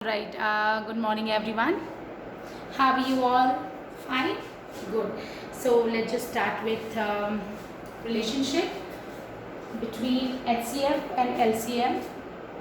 Right, good morning everyone. How are you all? Fine? Good. So let's just start with relationship between HCF and LCM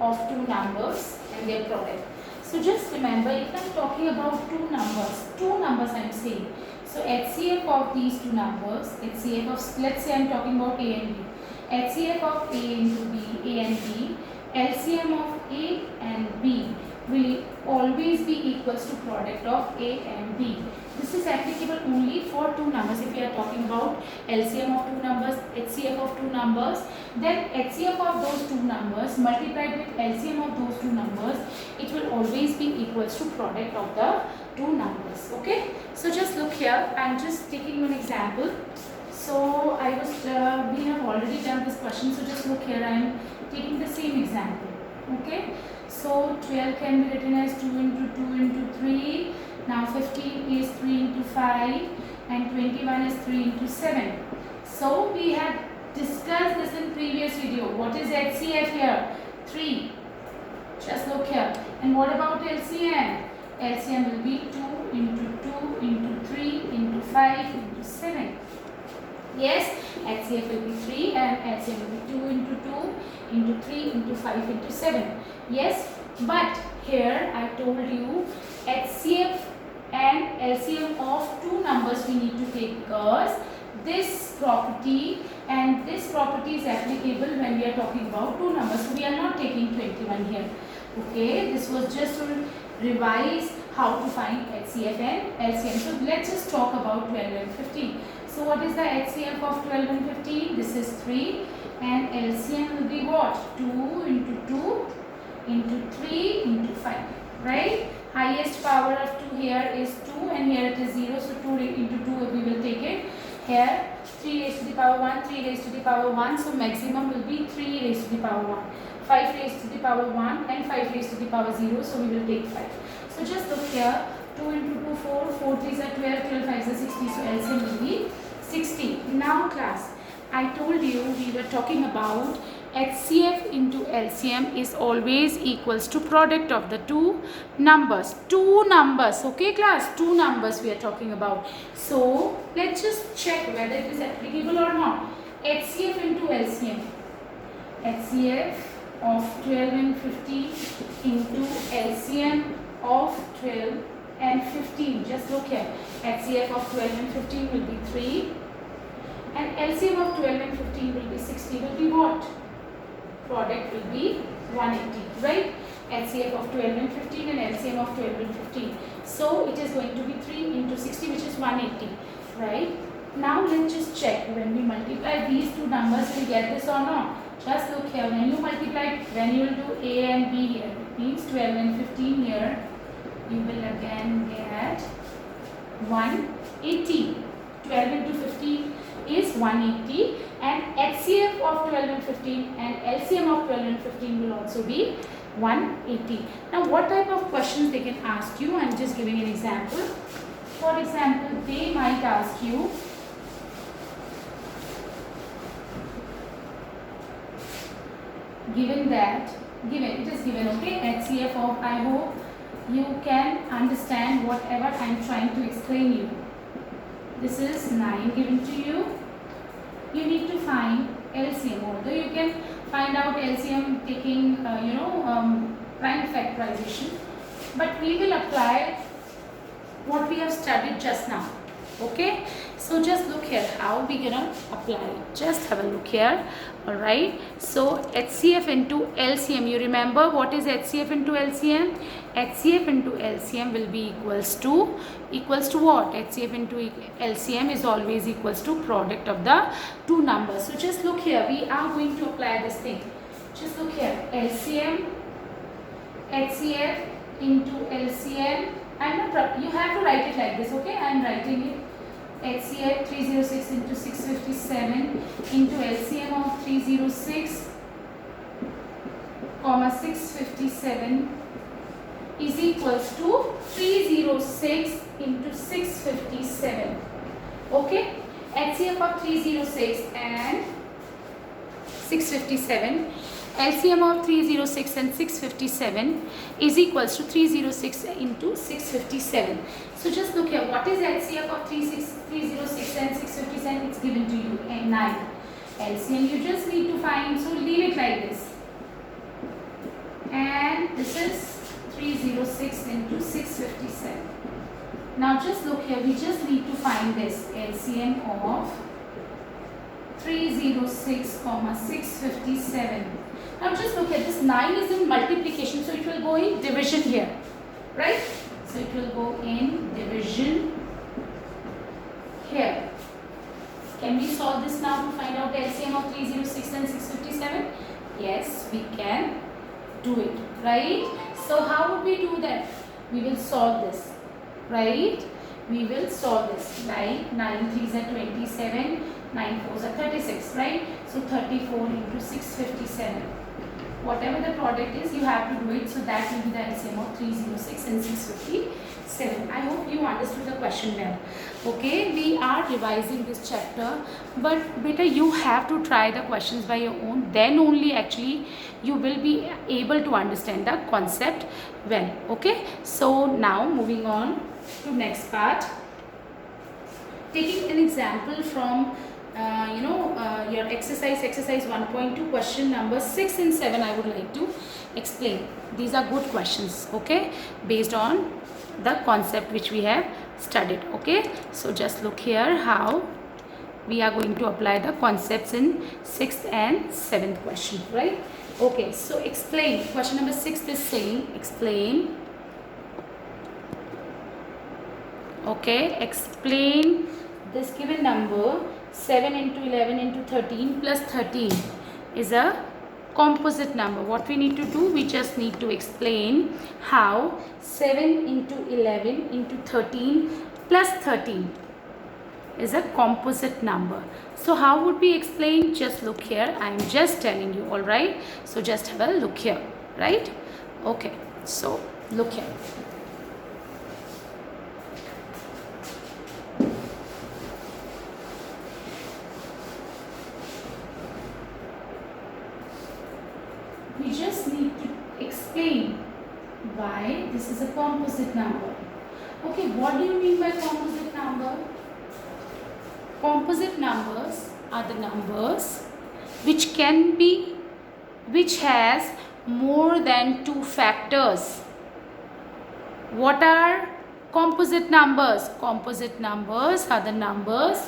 of two numbers and their product. So just remember, if I'm talking about two numbers I'm saying. So HCF of these two numbers, HCF of, let's say I'm talking about A and B. HCF of A into B, A and B, LCM of A and B will always be equals to product of A and B. This is applicable only for two numbers. If we are talking about LCM of two numbers, HCF of two numbers, then HCF of those two numbers multiplied with LCM of those two numbers, it will always be equals to product of the two numbers. Okay, so just look here. I'm just taking one example. So we have already done this question, so just look here. I am taking the same example. Okay, so 12 can be written as 2 into 2 into 3. Now 15 is 3 into 5 and 21 is 3 into 7. So we had discussed this in previous video. What is HCF here? 3. Just look here. And what about LCM? LCM will be 2 into 2 into 3 into 5 into 7. Yes, HCF will be 3 and LCM will be 2 into 2 into 3 into 5 into 7. Yes, but here I told you HCF and LCM of two numbers we need to take, because this property and this property is applicable when we are talking about two numbers. So we are not taking 21 here. Okay, this was just to revise how to find HCF and LCM. So let's just talk about 12 and 15. So what is the HCF of 12 and 15? This is 3 and LCM will be what? 2 into 2 into 3 into 5, right? Highest power of 2 here is 2 and here it is 0. So 2 into 2 we will take it. Here 3 raised to the power 1, 3 raised to the power 1. So maximum will be 3 raised to the power 1. 5 raised to the power 1 and 5 raised to the power 0. So we will take 5. So just look here. 2 into 2, 4. 4 3s are 12. 12 5s are 60. So LCM will be 60. Now class, I told you we were talking about HCF into LCM is always equals to product of the two numbers. Two numbers, okay class? Two numbers we are talking about. So let's just check whether it is applicable or not. HCF into LCM. HCF of 12 and 15 into LCM of 12 and 15. Just look here. HCF of 12 and 15 will be 3 and LCM of 12 and 15 will be 60. Will be what? Product will be 180, right? HCF of 12 and 15 and LCM of 12 and 15. So it is going to be 3 into 60, which is 180, right? Now let's just check. When we multiply these two numbers, we get this or not? Just look here. When you multiply, when you will do A and B here, it means 12 and 15 here, you will again get 180. 12 into 15 is 180 and HCF of 12 and 15 and LCM of 12 and 15 will also be 180. Now what type of questions they can ask you? I am just giving an example. For example, they might ask you, it is given, okay, HCF of, I hope you can understand whatever I am trying to explain you. This is 9 given to you. You need to find LCM, although you can find out LCM taking prime factorization, but we will apply what we have studied just now. Okay, so just look here how we gonna apply it. Just have a look here. Alright, so HCF into LCM, you remember what is HCF into LCM? HCF into LCM will be equals to what? HCF into LCM is always equals to product of the two numbers. So just look here, we are going to apply this thing. Just look here, LCM, HCF into LCM. You have to write it like this, okay? I am writing it. HCF 306 into 657 into LCM of 306 comma 657 is equals to 306 into 657. Okay, HCF of 306 and 657 LCM of 306 and 657 is equals to 306 into 657. So just look here, what is LCM of 306 and 657? It's given to you and 9. LCM you just need to find, so leave it like this. And this is 306 into 657. Now just look here, we just need to find this LCM of 306 comma 657. Now just look at this, 9 is in multiplication, so it will go in division here, right? So it will go in division here. Can we solve this now to find out the LCM of 306 and 657? Yes, we can do it, right? So how would we do that? We will solve this, right? We will solve this, like 9 3s are 27, 9 4s are 36, right? So 34 into 657. Whatever the product is, you have to do it. So that will be the LCM of 306 and 657. I hope you understood the question well. Okay, we are revising this chapter, but beta, you have to try the questions by your own. Then only actually you will be able to understand the concept well. Okay, so now moving on to next part. Taking an example from your exercise 1.2, question number 6 and 7, I would like to explain. These are good questions, okay, based on the concept which we have studied. Okay, so just look here how we are going to apply the concepts in 6th and 7th question, right? Okay, so explain. Question number 6 is saying explain. Okay, explain this given number 7 into 11 into 13 plus 13 is a composite number. What we need to do, we just need to explain how 7 into 11 into 13 plus 13 is a composite number. So how would we explain? Just look here, I am just telling you, all right? So just have a look here, right? Okay, so look here. We just need to explain why this is a composite number. Okay, what do you mean by composite number? Composite numbers are the numbers which has more than 2 factors. What are composite numbers? Composite numbers are the numbers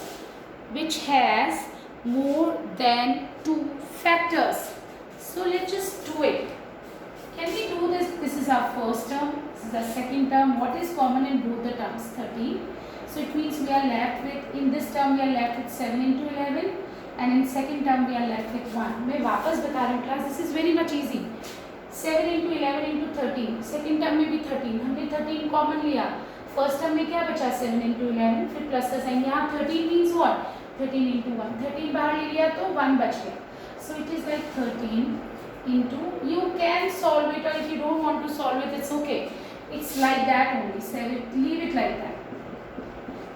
which has more than 2 factors. So let's just do it. Can we do this? This is our first term, this is the second term. What is common in both the terms? 13. So it means we are left with, in this term we are left with 7 into 11 and in second term we are left with 1. मैं वापस बता रही हूँ class, this is very much easy. 7 into 11 into 13, second term में भी 13, हमने 13 common लिया. First term में क्या बचा? 7 into 11, फिर plus का साइन. यहाँ 13 means what? 13 into 1. 13 बाहर ले लिया तो 1 बच गया. So it is like 13 into, you can solve it, or if you don't want to solve it, it's okay. It's like that only. Leave it like that.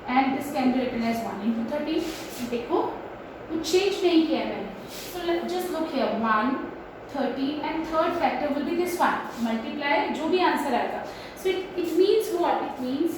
And this can be written as 1 into 13. देखो, कुछ change नहीं किया मैंने. So let's just look here. 1, 13 and third factor will be this one. Multiply जो भी answer आएगा. So it means what? It means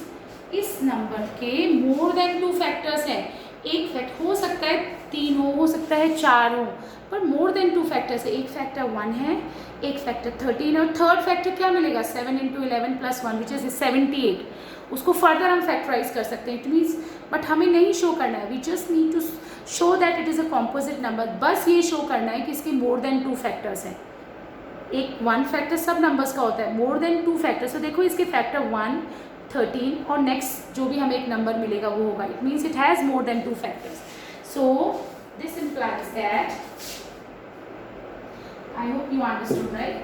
इस number के more than 2 factors हैं. एक फैक्ट हो सकता है 3 हो सकता है 4 हो, पर मोर देन 2 फैक्टर्स है. एक फैक्टर 1 है, एक फैक्टर 13 और थर्ड फैक्टर क्या मिलेगा? 7 into 11 plus 1 विच इज 78. उसको फर्दर हम फैक्टराइज कर सकते हैं. इट मीन्स, बट हमें नहीं शो करना है. We just need to show that it is a composite number. बस ये शो करना है कि इसके मोर देन 2 फैक्टर्स हैं. एक 1 फैक्टर सब नंबर्स का होता है, मोर देन 2 फैक्टर्स. तो देखो इसके फैक्टर 1, 13 और नेक्स्ट जो भी हमें एक नंबर मिलेगा वो होगा. It means it has more than 2 factors. So this implies that, I hope you understood, right?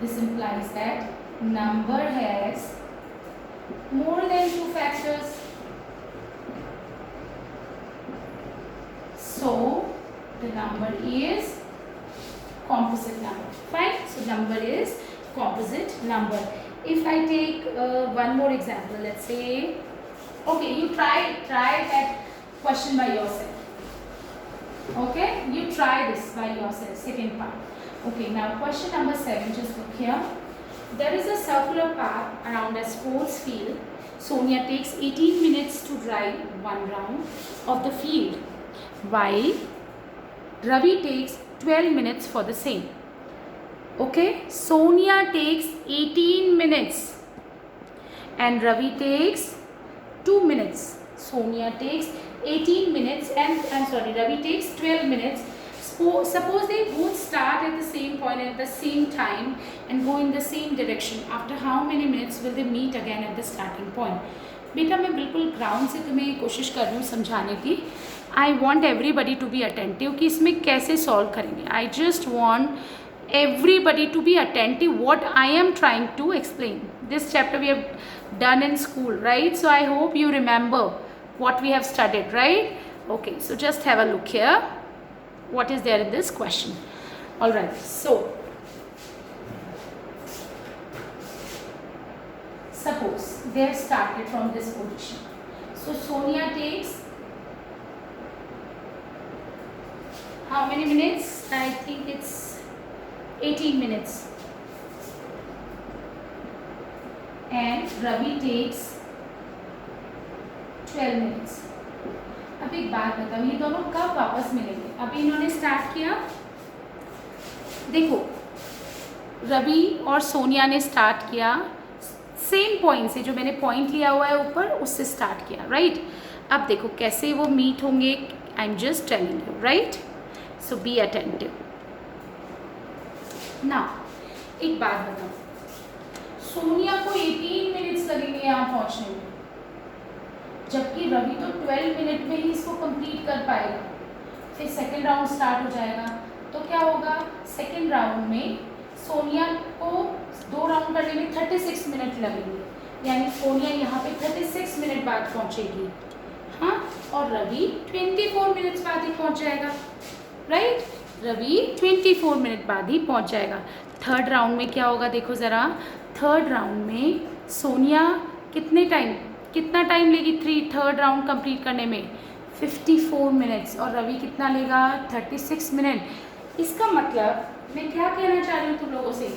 This implies that number has more than 2 factors. So the number is composite number. Fine. So number is composite number. If I take one more example, let's say, okay, you try that question by yourself. Okay, you try this by yourself, second part. Okay, now question number 7, just look here. There is a circular path around a sports field. Sonia takes 18 minutes to drive one round of the field, while Ravi takes 12 minutes for the same. Okay, Sonia takes 18 minutes and Ravi takes 2 minutes. Sonia takes 18 minutes and Ravi takes 12 minutes. Suppose they both start at the same point at the same time and go in the same direction. After how many minutes will they meet again at the starting point? बेटा मैं बिल्कुल ground से तुम्हें कोशिश कर रही हूँ समझाने की. I want everybody to be attentive कि इसमें कैसे सॉल्व करेंगे. I just want everybody to be attentive what I am trying to explain. This chapter we have done in school, right? So I hope you remember what we have studied, right? Okay, so just have a look here. What is there in this question? All right, so suppose they have started from this position. So Sonia takes how many minutes? I think it's 18 minutes and Ravi takes 12 minutes. अब एक बात बताओ, ये दोनों कब वापस मिलेंगे? अभी इन्होंने स्टार्ट किया, देखो रवि और सोनिया ने स्टार्ट किया सेम पॉइंट से, जो मैंने पॉइंट लिया हुआ है ऊपर उससे स्टार्ट किया, राइट? अब देखो कैसे वो मीट होंगे. I am just telling you, right? So be attentive. ना एक बात बताओ, सोनिया को 18 मिनट्स लगेंगे यहाँ पहुँचने में, जबकि रवि तो 12 मिनट में ही इसको कंप्लीट कर पाएगा. फिर सेकेंड राउंड स्टार्ट हो जाएगा, तो क्या होगा? सेकेंड राउंड में सोनिया को 2 राउंड करने में 36 मिनट लगेंगे, यानी सोनिया यहाँ पे 36 मिनट बाद पहुँचेगी. हाँ, और रवि 24 मिनट्स बाद ही पहुँच जाएगा, राइट? रवि 24 मिनट बाद ही पहुंच जाएगा. थर्ड राउंड में क्या होगा देखो ज़रा. थर्ड राउंड में सोनिया कितना टाइम लेगी थर्ड राउंड कंप्लीट करने में? 54 मिनट्स. और रवि कितना लेगा? 36 मिनट. इसका मतलब मैं क्या कहना चाह रही हूँ तुम लोगों से?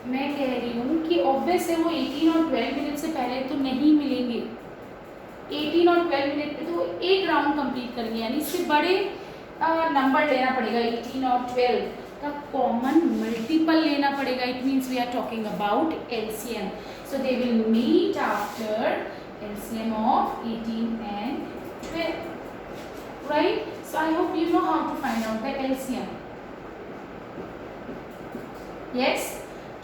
मैं कह रही हूँ कि ऑब्वियस है वो 18 और 12 मिनट से पहले तो नहीं मिलेंगे. 18 और 12 मिनट में तो एक राउंड कंप्लीट करेंगे, यानी इससे बड़े नंबर लेना पड़ेगा. 18 और 12 का कॉमन मल्टीपल लेना पड़ेगा. It means we are talking about LCM. So they will meet after LCM of 18 and 12, right? So I hope you know how to find out the LCM. Yes,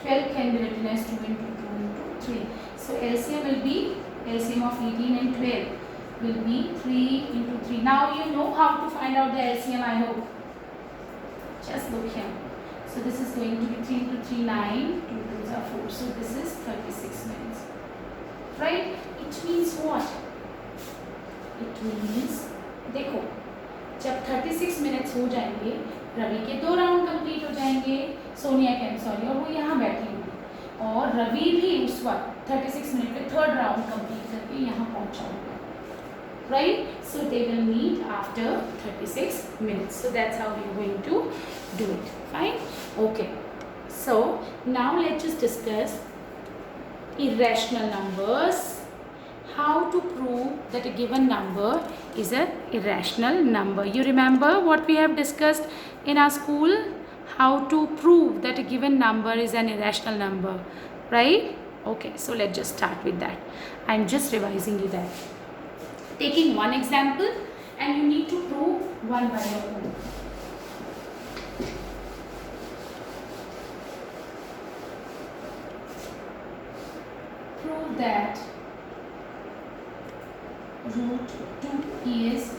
12 can be written as 2 into 2 into 3. So LCM will be LCM of 18 and 12. Will be 3 into 3. Now you know how to find out the LCM, I hope. Just look here. So this is going to be 3 into 3, 9, 2 2s are 4. So this is 36 minutes. Right? It means what? It means, देखो, जब 36 minutes हो जाएंगे, रवि के 2 round complete हो जाएंगे, सोनिया के और वो यहाँ बैठी होंगी, और रवि भी उस वक्त 36 मिनट पे थर्ड राउंड कंप्लीट करके यहाँ पहुँचा होगा. Right? So they will meet after 36 minutes. So that's how we are going to do it. Fine? Okay. So now let's just discuss irrational numbers. How to prove that a given number is an irrational number. You remember what we have discussed in our school? How to prove that a given number is an irrational number. Right? Okay. So let's just start with that. I'm just revising you that. Taking one example and you need to prove one by your own. Prove that root 2 is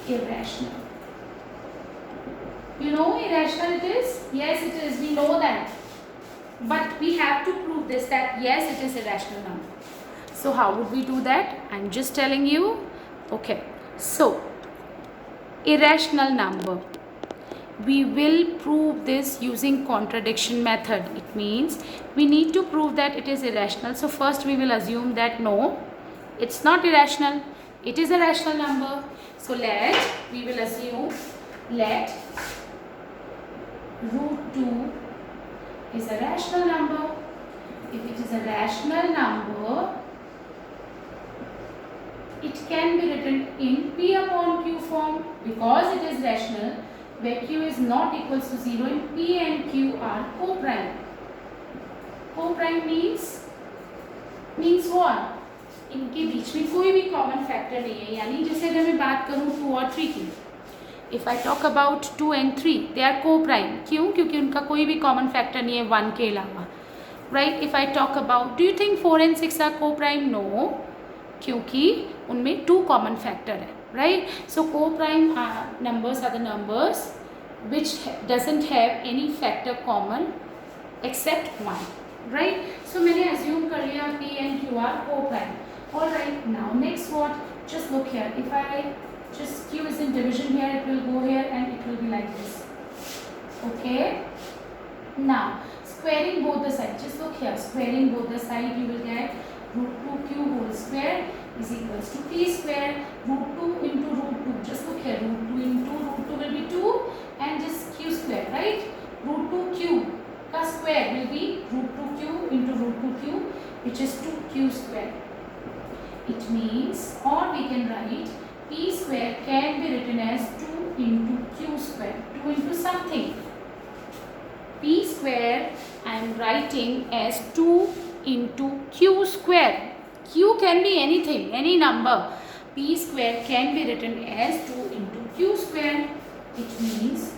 irrational. You know irrational it is? Yes it is, we know that. But we have to prove this, that yes it is irrational number. So how would we do that? I'm just telling you. Okay. So irrational number. We will prove this using contradiction method. It means we need to prove that it is irrational. So first we will assume that no, it's not irrational. It is a rational number. So we will assume let root 2 is a rational number. If it is a rational number, it can be written in P upon Q form because it is rational, where Q is not equals to 0 and P and Q are co-prime. Co-prime means what? इनके बीच में कोई भी common factor नहीं है, यानी जैसे अगर मैं बात करूँ 2 और 3 की, if I talk about 2 and 3 they are co-prime. क्यों? क्योंकि उनका कोई भी कॉमन फैक्टर नहीं है 1 के अलावा. Right. If I talk about, do you think 4 and 6 are co-prime? No, क्योंकि उनमें 2 कॉमन फैक्टर है. Right. So co-prime numbers are the numbers which doesn't have any factor common except 1. Right. So मैंने assume कर लिया P and Q are co-prime. All right. Now next what? Just look here. If I just Q is in division here, it will go here and it will be like this. Okay. Now squaring both the sides. Just look here. Squaring both the sides, you will get root 2Q whole square is equals to P square. Root 2 into root 2. Just look here. Root 2 into root 2 will be 2 and just Q square. Right. Root 2Q का square will be root 2Q into root 2Q, which is 2Q square. It means, or we can write P square can be written as 2 into Q square. 2 into something. P square I am writing as 2 into Q square. Q can be anything, any number. P square can be written as 2 into Q square. It means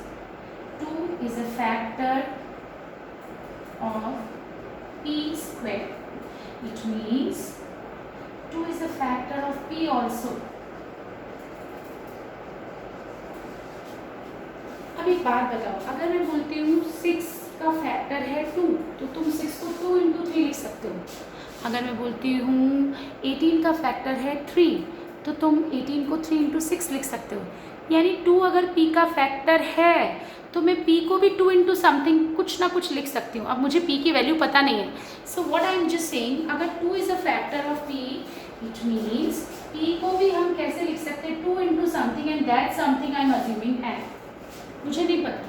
2 is a factor of P square. It means 2 is a factor of P also. अब एक बात बताओ, अगर मैं बोलती हूँ 6 का factor है 2, तो तुम 6 को 2 into 3 लिख सकते हो. अगर मैं बोलती हूँ 18 का फैक्टर है 3, तो तुम 18 को 3 into 6 लिख सकते हो. यानी 2 अगर P का फैक्टर है तो मैं P को भी 2 into समथिंग कुछ ना कुछ लिख सकती हूँ. अब मुझे P की वैल्यू पता नहीं है. So what I am just saying, अगर 2 is a factor of P, it means P को भी हम कैसे लिख सकते हैं 2 into something and that something I am assuming M. मुझे नहीं पता,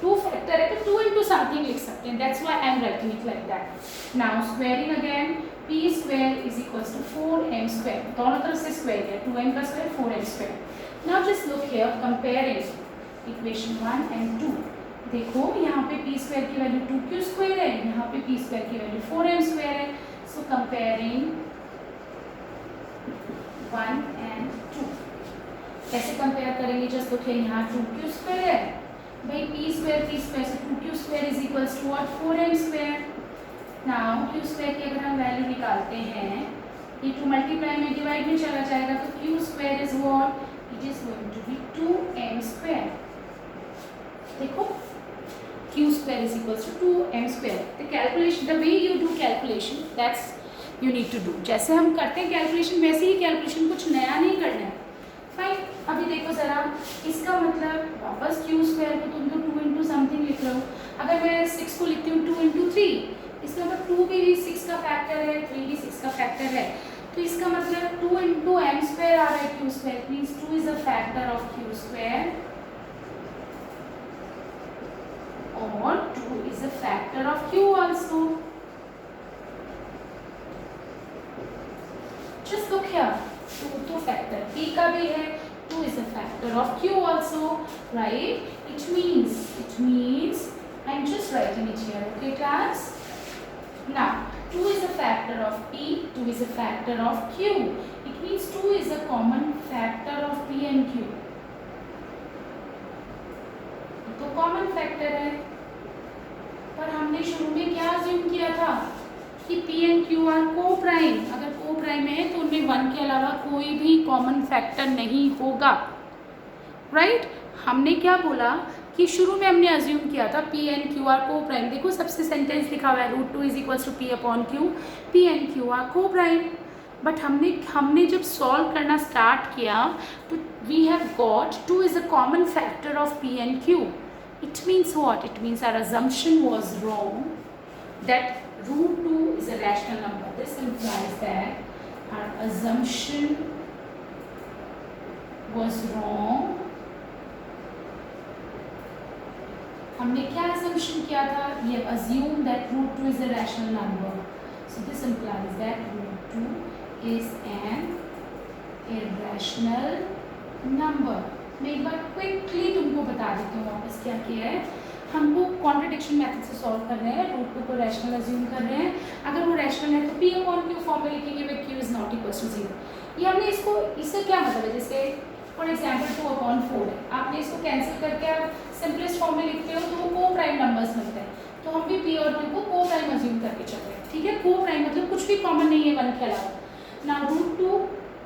2 फैक्टर है तो 2 into समथिंग लिख सकते हैं. That's why I am writing it like that. Now squaring again, P square is equals to 4m square. दोनों तरफ से स्क्वायर है, 2m का square 4m square. Now just look here, comparing equation 1 and 2. देखो यहाँ पे P स्क्वायर की value 2Q square है, यहाँ पे P स्क्वायर की वैल्यू 4m स्क्वायर है. सो कंपेयरिंग 1 and 2, कैसे कंपेयर करेंगे? जस्ट लुक हियर, यहाँ 2Q स्क्वायर है भाई, P स्क्वायर से 2Q square is equals to what? 4m square. Now Q square की अगर हम वैल्यू निकालते हैं, ये 2 मल्टीप्लाई में डिवाइड में चला जाएगा, तो Q square is what? It is going to be 2m square. देखो Q square is equals to 2m square. The calculation, the way you do calculation, that's you need to do. जैसे हम करते हैं calculation वैसे ही calculation, कुछ नया नहीं करना है. फाइन. अभी देखो ज़रा, इसका मतलब वापस Q स्क्वायर को तुम तो 2 into समथिंग लिख रहे हो. अगर मैं 6 को लिखती हूँ 2 into 3, इसका मतलब 2 भी 6 का फैक्टर है, 3 भी 6 का फैक्टर है, तो इसका मतलब 2 into m स्क्वायर आ रहा है Q square. Means 2 is a factor of Q square. Or 2 is a factor of Q also. Just look here, 2 factor P का भी है, 2 is a factor of Q also, right? It means I'm just writing it here, okay class? Now 2 is a factor of P, 2 is a factor of Q. It means 2 is a common factor of P and Q. तो common factor है, पर हमने शुरू में क्या assume किया था कि P and Q आर को प्राइम. अगर को प्राइम है तो उनमें 1 के अलावा कोई भी कॉमन फैक्टर नहीं होगा. राइट. हमने क्या बोला कि शुरू में हमने अज्यूम किया था P and Q are coprime. देखो सबसे सेंटेंस लिखा हुआ है root 2 is equals to P upon Q. P and Q are coprime. But हमने जब सॉल्व करना स्टार्ट किया तो we have got 2 is a common factor of P and Q. It means what? It means our assumption was wrong that root 2 is a rational number. This implies that our assumption was wrong हमने क्या assumption किया था? We have assumed that root 2 is a rational number. So this implies that root 2 is an irrational number. मैं एक बार quickly तुमको बता देती हूँ वापस क्या किया है. हमको कॉन्ट्रडिक्शन मेथड से सॉल्व कर रहे हैं. रूट 2 को रैशनल अज्यूम कर रहे हैं. अगर वो रैशनल है तो पी अपॉन क्यू फॉर्म में लिखेंगे where Q is not equal to 0. ये हमने इसको, इससे क्या मतलब है, जैसे फॉर एग्जाम्पल 2 अपॉन 4 है, आपने इसको कैंसिल करके आप सिंपलेस्ट फॉर्म में लिखते हो तो वो को प्राइम नंबर्स बनते हैं. तो हम भी पी और क्यू को को प्राइम अज्यूम करके चल रहे हैं. ठीक है, को प्राइम मतलब कुछ भी कॉमन नहीं है वन के अलावा. ना रूट 2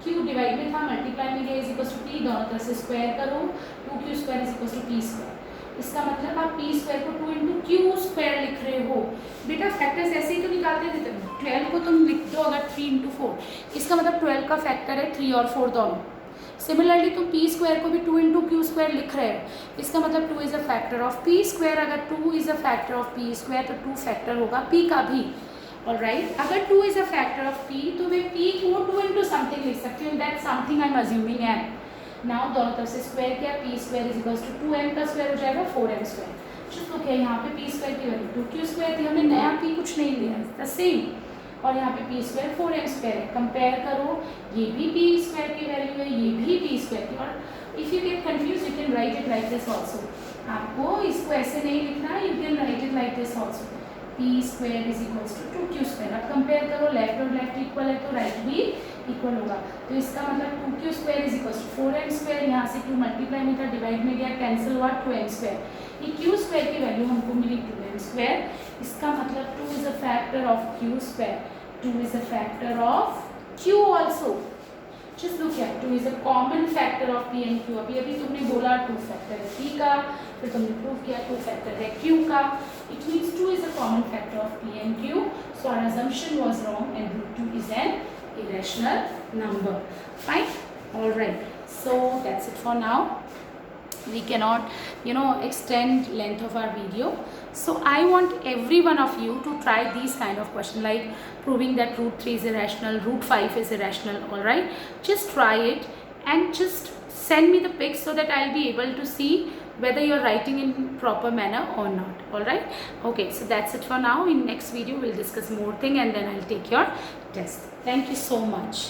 क्यू डिवाइड में था, मल्टीप्लाई में गया इज इक्वल टू पी, दोनों तरफ से स्क्वायर करो, 2q square is equal to P square. इसका मतलब आप पी स्क्वायर को 2 इंटू क्यू स्क्वायर लिख रहे हो. बेटा फैक्टर्स ऐसे ही तो निकालते थे. 12 को तुम लिख दो अगर 3 इंटू 4, इसका मतलब 12 का फैक्टर है 3 और 4 दोनों. सिमिलरली तुम पी स्क्वायर को भी 2 इंटू क्यू स्क्वायर लिख रहे हो. इसका मतलब 2 is a factor of P square. अगर 2 is a factor of P square तो 2 फैक्टर होगा पी का भी. ऑलराइट, अगर 2 is a factor of p तो मैं p को 2 इंटू समथिंग लिख सकती हूँ. That something I am assuming m. Now दोनों तरफ से स्क्वायर किया, p square is equal to 2m का स्क्वायर हो जाएगा 4m स्क्वायर. जस्ट ओके, यहाँ पे p स्क्वायर की वैल्यू 2q स्क्वायर थी, हमने नया p कुछ नहीं लिया, द सेम. और यहाँ पे p स्क्वायर 4m स्क्वायर है. कंपेयर करो, ये भी p स्क्वायर की वैल्यू है, ये भी p स्क्वायर की. और if you get confuse you can write it like this also. आपको इसको ऐसे नहीं लिखना है, you can write it like this also. p square is equals to 2q square. अब कंपेयर करो, लेफ्ट और लेफ्ट इक्वल है तो राइट भी इक्वल होगा. तो इसका मतलब 2q square is equals to 4m square. यहाँ से 2 मल्टीप्लाई में था, डिवाइड में गया, कैंसिल हुआ 2m स्क्वायर. ये q स्क्वायर की वैल्यू हमको मिली 2m स्क्वायर. इसका मतलब 2 is a factor of q square. 2 is a factor of q also. Just look here, 2 is a common factor of p and q. अभी अभी तुमने बोला 2 फैक्टर है p का, फिर तुमने प्रूव किया 2 फैक्टर है q का. It means 2 is a common factor of p and q. So our assumption was wrong and root 2 is an irrational number. Fine. All right. So that's it for now. We cannot extend length of our video. So I want every one of you to try these kind of questions, like proving that root 3 is irrational, root 5 is irrational. All right, just try it and just send me the pics so that I'll be able to see whether you're writing in proper manner or not. All right, okay, so that's it for now. In next video we'll discuss more thing and then I'll take your test. Thank you so much.